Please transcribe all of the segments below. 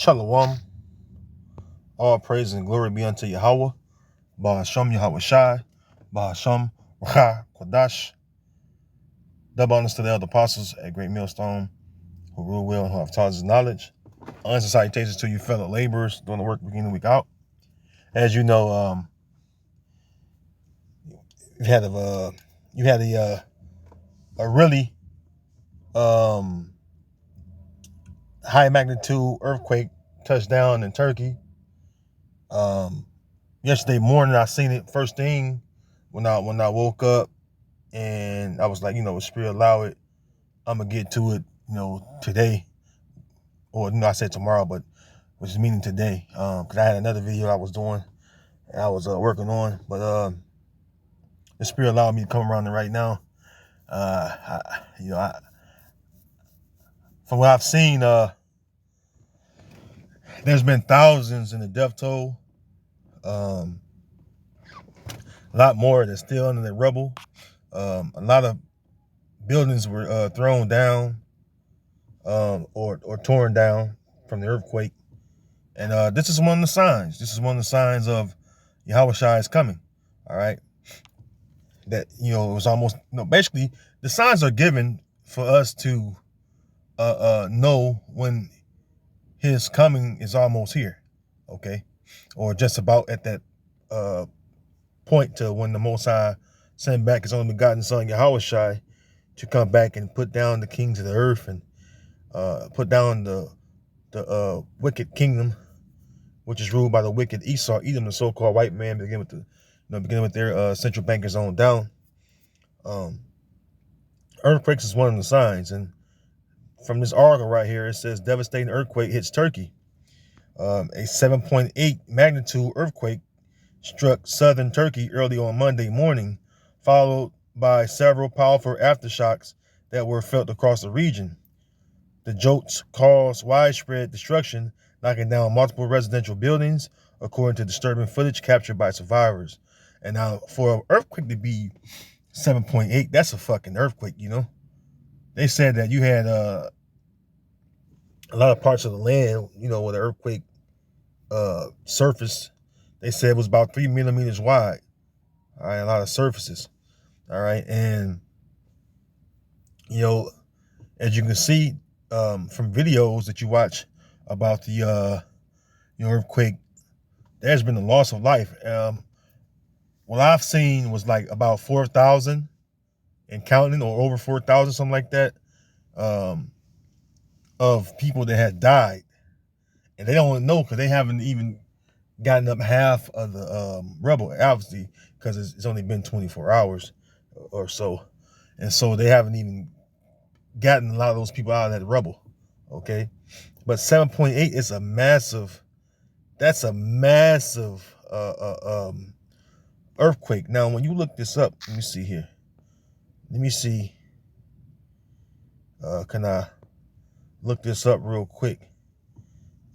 Shalom. All praise and glory be unto Yahweh. Bahasham YAHAWASHI. Bahasham Kodash. Double honors to the elder apostles at Great Millstone who rule well and who have taught us knowledge. Honest salutations to you fellow laborers doing the work week in and week out. As you know, you had a really high magnitude earthquake touchdown in Turkey. Yesterday morning I seen it first thing when I woke up, and I was like, Spirit allow it, I'm gonna get to it, today, or I said tomorrow, but which is meaning today, because I had another video I was doing and I was working on, but the Spirit allowed me to come around it right now. From what I've seen, there's been thousands in the death toll. A lot more that's still under the rubble. A lot of buildings were thrown down or torn down from the earthquake. And this is one of the signs. This is one of the signs of YAHAWASHI is coming. All right. That, it was almost, basically the signs are given for us to know when his coming is almost here. Okay. Or just about at that point to when the Most High sent back his only begotten son YAHAWASHI to come back and put down the kings of the earth and put down the wicked kingdom, which is ruled by the wicked Esau, Edom, the so-called white man, beginning with their central bankers on down. Earthquakes is one of the signs, and from this article right here, it says devastating earthquake hits Turkey. A 7.8 magnitude earthquake struck southern Turkey early on Monday morning, followed by several powerful aftershocks that were felt across the region. The jolts caused widespread destruction, knocking down multiple residential buildings, according to disturbing footage captured by survivors. And now, for an earthquake to be 7.8, that's a fucking earthquake, They said that you had a lot of parts of the land, where the earthquake surface, they said it was about 3 millimeters wide. All right, a lot of surfaces. All right, and as you can see from videos that you watch about the earthquake, there's been a loss of life. What I've seen was like about 4,000 and counting, or over 4,000, something like that, of people that had died, and they don't know because they haven't even gotten up half of the rubble, obviously, because it's only been 24 hours or so, and so they haven't even gotten a lot of those people out of that rubble. Okay, but 7.8 is a massive. That's a massive earthquake. Now, when you look this up, let me see here. Let me see. Can I look this up real quick?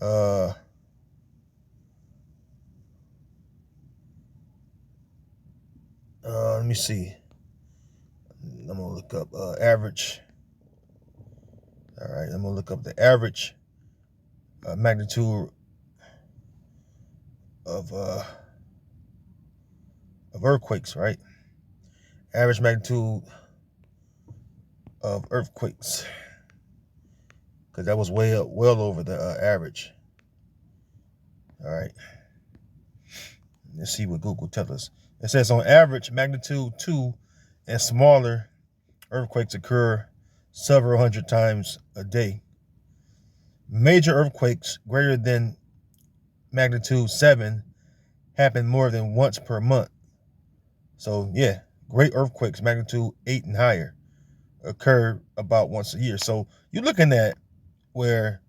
Let me see. I'm gonna look up average. All right, I'm gonna look up the average magnitude of earthquakes. Right, average magnitude of earthquakes, because that was well over the average. All right, let's see what Google tells us. It says on average, magnitude 2 and smaller earthquakes occur several hundred times a day. Major earthquakes greater than magnitude 7 happen more than once per month. So yeah, great earthquakes, magnitude 8 and higher, occur about once a year. So you're looking at where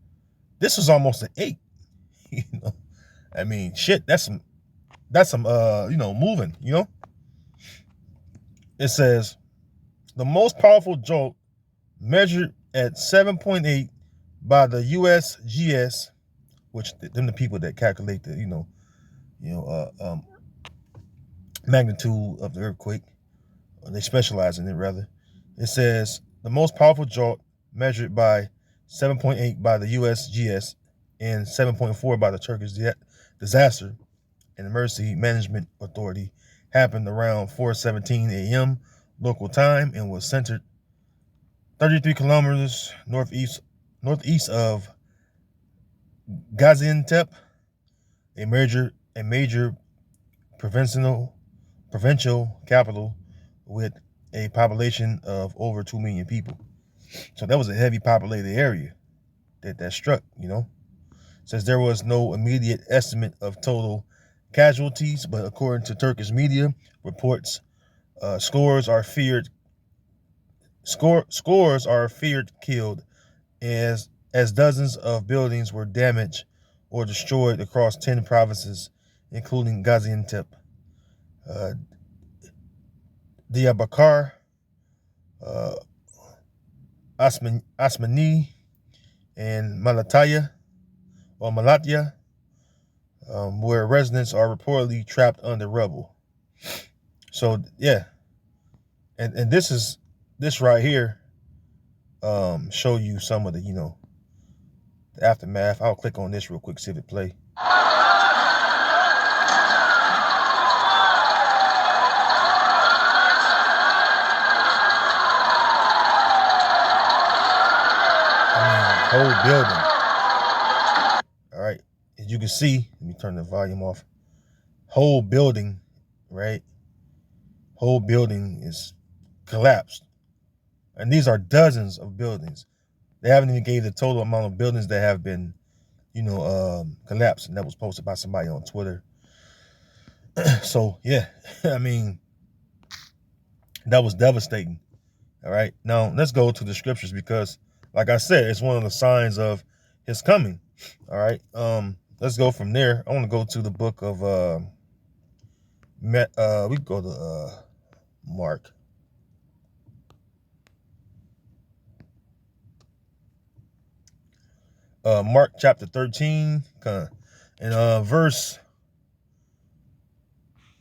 this was almost an 8. I mean, shit, that's some moving, It says the most powerful jolt measured at 7.8 by the USGS, which them the people that calculate the magnitude of the earthquake. They specialize in it, rather. It says the most powerful jolt measured by 7.8 by the USGS and 7.4 by the Turkish Disaster and Emergency Management Authority happened around 4:17 a.m. local time and was centered 33 kilometers northeast of Gaziantep, a major provincial capital with a population of over 2 million people. So that was a heavy populated area that struck, Says there was no immediate estimate of total casualties, but according to Turkish media reports, scores are feared killed as dozens of buildings were damaged or destroyed across 10 provinces, including Gaziantep, uh, Diyarbakir, uh, Osmani, and Malatya, where residents are reportedly trapped under rubble. So yeah, and this right here show you some of the the aftermath. I'll click on this real quick, see if it play. Whole building. All right, as you can see, let me turn the volume off. Whole building, right? Whole building is collapsed, and these are dozens of buildings. They haven't even gave the total amount of buildings that have been, collapsed, and that was posted by somebody on Twitter. So yeah, I mean, that was devastating. All right, now let's go to the scriptures because, like I said, it's one of the signs of his coming. All right, let's go from there. I want to go to the book of we can go to Mark. Mark chapter 13, and verse.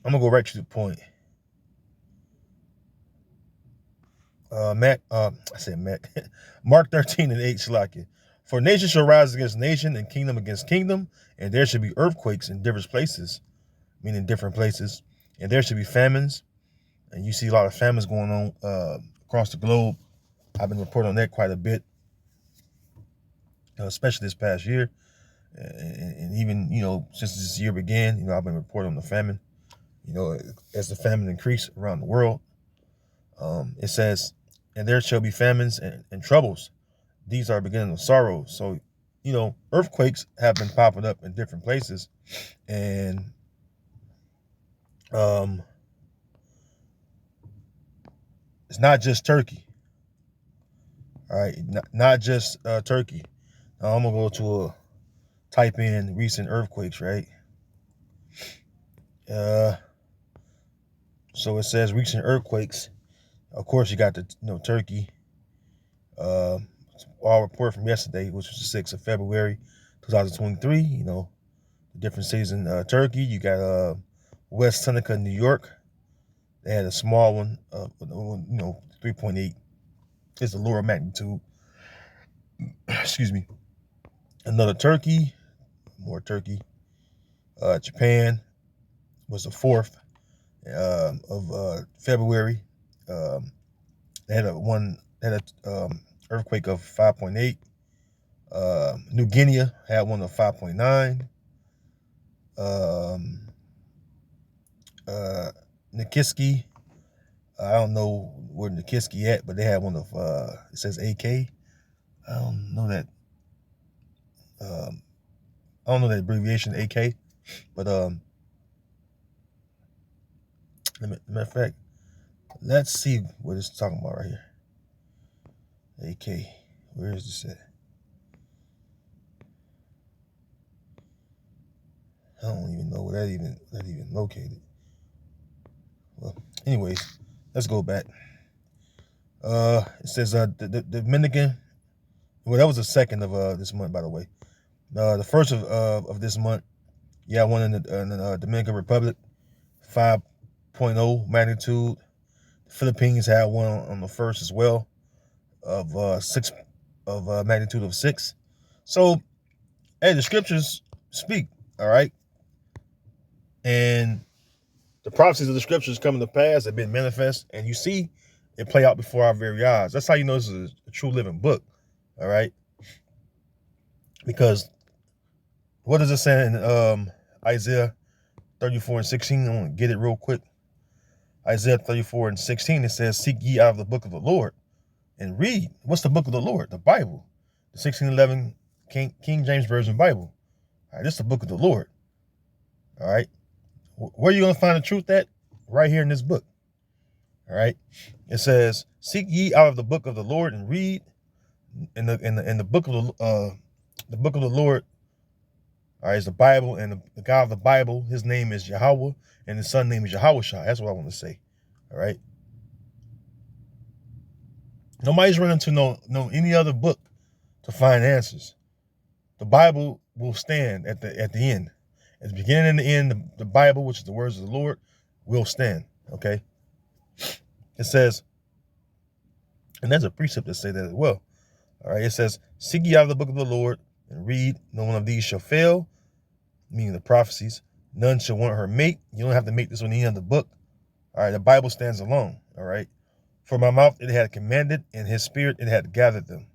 I'm gonna go right to the point. Mark 13 and 8, Shalakia. For nation shall rise against nation and kingdom against kingdom, and there should be earthquakes in different places, meaning different places, and there should be famines, and you see a lot of famines going on across the globe. I've been reporting on that quite a bit, especially this past year, and even since this year began, I've been reporting on the famine. As the famine increased around the world, it says, and there shall be famines and troubles. These are beginning of sorrow. So, earthquakes have been popping up in different places, and it's not just Turkey. All right, not just Turkey. Now I'm gonna go to type in recent earthquakes, right? So it says recent earthquakes. Of course, you got the Turkey. All report from yesterday, which was the 6th of February, 2023. The different cities in Turkey. You got West Seneca, New York. They had a small one, 3.8. It's a lower magnitude. Excuse me. Another Turkey, more Turkey. Japan was the 4th of February. They had a earthquake of 5.8. New Guinea had one of 5.9. Nikiski, I don't know where Nikiski at, but they had one of it says AK. I don't know that. I don't know that abbreviation AK, but matter of fact, let's see what it's talking about right here. AK, where is this at? I don't even know where that even located. Well, anyways, let's go back. It says the Dominican. Well, that was the 2nd of this month, by the way. The 1st of this month, one in the Dominican Republic, 5.0 magnitude. The Philippines had one on the 1st as well, of magnitude of 6. So Hey, the scriptures speak, all right? And the prophecies of the scriptures coming to pass have been manifest, and you see it play out before our very eyes. That's how you know this is a true living book, all right? Because what does it say in Isaiah 34:16? I want to get it real quick. Isaiah 34:16, it says, seek ye out of the book of the Lord and read. What's the book of the Lord? The Bible. The 1611 King James Version Bible. All right, this is the book of the Lord. All right. Where are you going to find the truth at? Right here in this book. All right. It says, seek ye out of the book of the Lord and read. In the book of the Lord, all right, is the Bible, and the God of the Bible, his name is Yahweh, and his son name is YAHAWASHI. That's what I want to say. All right. Nobody's running to no any other book to find answers. The Bible will stand at the end. At the beginning and the end, the Bible, which is the words of the Lord, will stand. Okay. It says, and there's a precept that say that as well. All right. It says, seek ye out of the book of the Lord and read. No one of these shall fail, meaning the prophecies. None shall want her mate. You don't have to make this on any other book. All right. The Bible stands alone. All right. For my mouth it had commanded, and his spirit it had gathered them.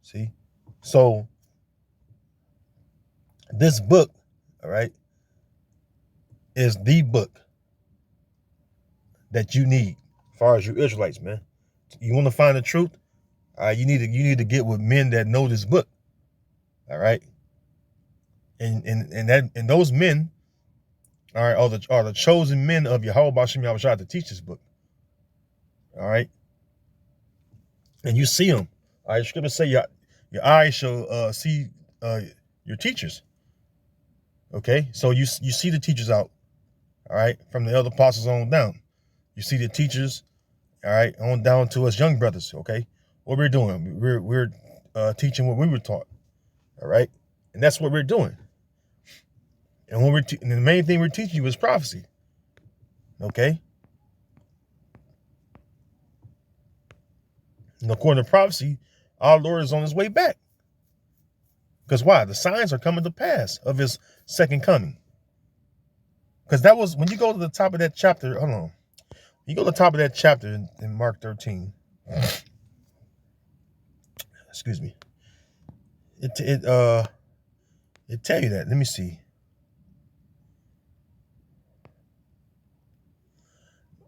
See? So this book, all right, is the book that you need as far as you Israelites, man. You want to find the truth? You need to get with men that know this book. All right. And those men, all right, are the chosen men of YAHAWASHI to teach this book. All right. And you see them. All right, scripture say your eyes shall see your teachers. Okay, so you see the teachers out. All right, from the other apostles on down. You see the teachers, all right, on down to us young brothers. Okay, what we're doing, we're teaching what we were taught. All right, and that's what we're doing. And when and the main thing we're teaching you is prophecy. Okay. And according to prophecy, our Lord is on his way back. Because why? The signs are coming to pass of his second coming. Because that was, when you go to the top of that chapter, hold on. You go to the top of that chapter in Mark 13. Excuse me. It tell you that. Let me see.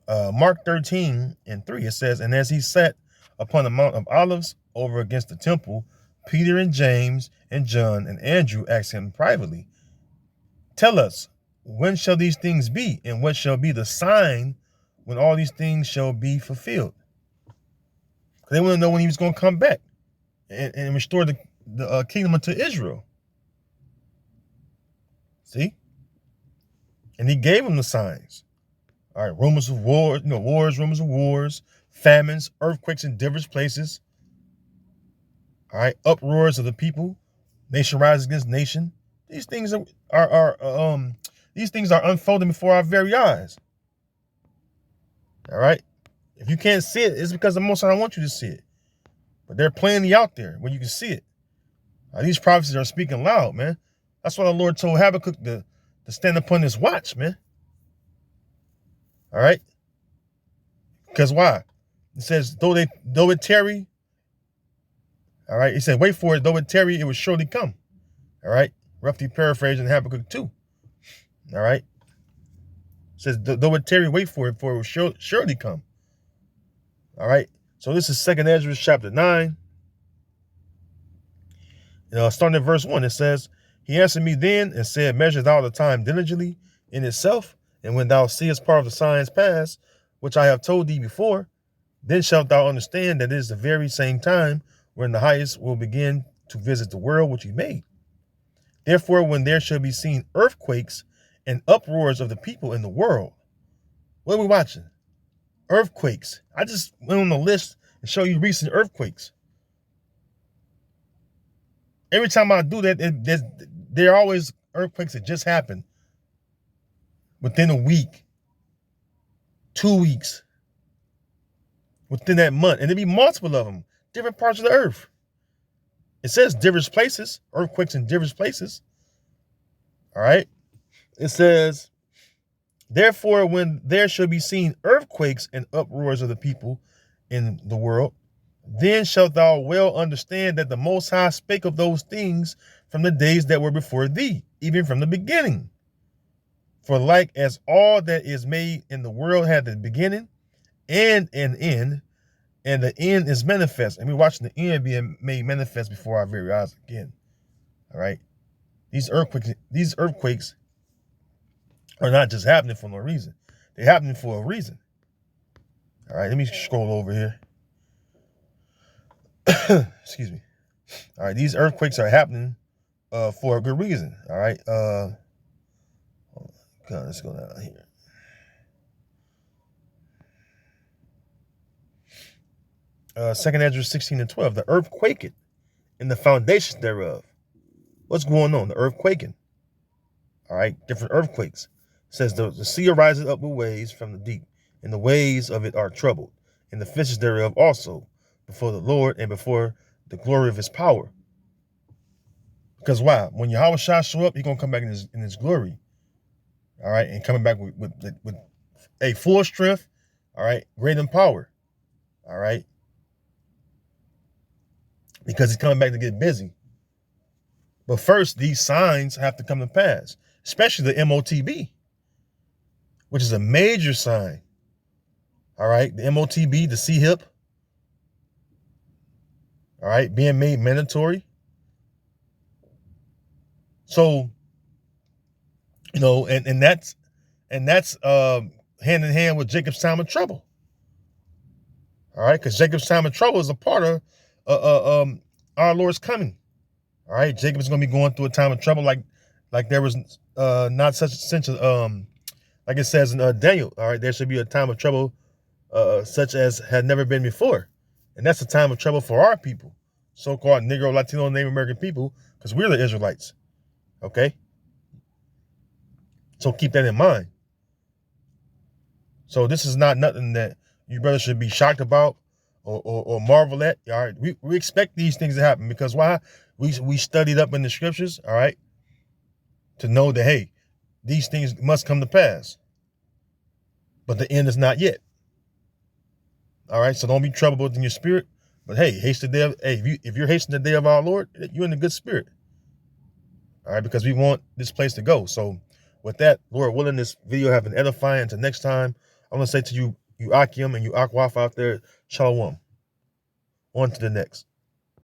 Mark 13:3, it says, and as he sat upon the Mount of Olives over against the temple, Peter and James and John and Andrew asked him privately, tell us, when shall these things be, and what shall be the sign when all these things shall be fulfilled? They want to know when he was going to come back and restore the kingdom unto Israel. See? And he gave them the signs. All right, rumors of war, rumors of wars, famines, earthquakes in different places. All right, uproars of the people, nation rises against nation. These things are unfolding before our very eyes. All right, if you can't see it, it's because the Most High don't want you to see it. But they're plainly out there where you can see it. These prophecies are speaking loud, man. That's why the Lord told Habakkuk to stand upon his watch, man. All right, because why? It says though it tarry. All right, he said, wait for it. Though it tarry, it will surely come. All right, roughly paraphrasing Habakkuk 2. All right, it says, though it tarry, wait for it will surely come. All right, so this is 2nd Ezra chapter 9. Starting at verse 1, it says, he answered me then and said, measure thou the time diligently in itself, and when thou seest part of the signs pass, which I have told thee before, then shalt thou understand that it is the very same time when the highest will begin to visit the world which he made. Therefore, when there shall be seen earthquakes and uproars of the people in the world. What are we watching? Earthquakes. I just went on the list and show you recent earthquakes. Every time I do that, there are always earthquakes that just happen within a week, 2 weeks, within that month. And there be multiple of them, different parts of the earth. It says different places, earthquakes in different places. All right. It says, therefore, when there shall be seen earthquakes and uproars of the people in the world, then shalt thou well understand that the Most High spake of those things from the days that were before thee, even from the beginning. For like as all that is made in the world had a beginning and an end, and the end is manifest. And we're watching the end being made manifest before our very eyes again. All right. These earthquakes are not just happening for no reason. They're happening for a reason. All right, let me scroll over here. Excuse me. All right, these earthquakes are happening for a good reason. All right. Let's go down here. Second Ezra 16:12. The earth quaketh, and the foundations thereof. What's going on? The earth quaking. All right, different earthquakes. It says the sea arises up with waves from the deep, and the waves of it are troubled, and the fishes thereof also, before the Lord and before the glory of his power. Because why? When YAHAWASHI show up, he's gonna come back in his glory. All right, and coming back with a full strength. All right, great in power. All right, because he's coming back to get busy. But first, these signs have to come to pass, especially the MOTB, which is a major sign. All right, the MOTB, the C-HIP, all right, being made mandatory. So, you know, and that's hand in hand with Jacob's time of trouble. All right, because Jacob's time of trouble is a part of our Lord's coming. All right, Jacob's gonna be going through a time of trouble like there was not such like it says in Daniel. All right, there should be a time of trouble such as had never been before, and that's a time of trouble for our people, so-called Negro, Latino, Native American people, because we're the Israelites. Okay, so keep that in mind. So this is not nothing that you brothers should be shocked about or marvel at. All right, we expect these things to happen because why? We studied up in the scriptures, all right, to know that, hey, these things must come to pass. But the end is not yet. All right, so don't be troubled in your spirit. But hey, haste the day of, hey, if you're hasting the day of our Lord, you're in a good spirit. All right, because we want this place to go. So with that, Lord willing, this video have been edifying. Until next time, I'm going to say to you, you Akim and you Akwaf out there, Shalom. On to the next.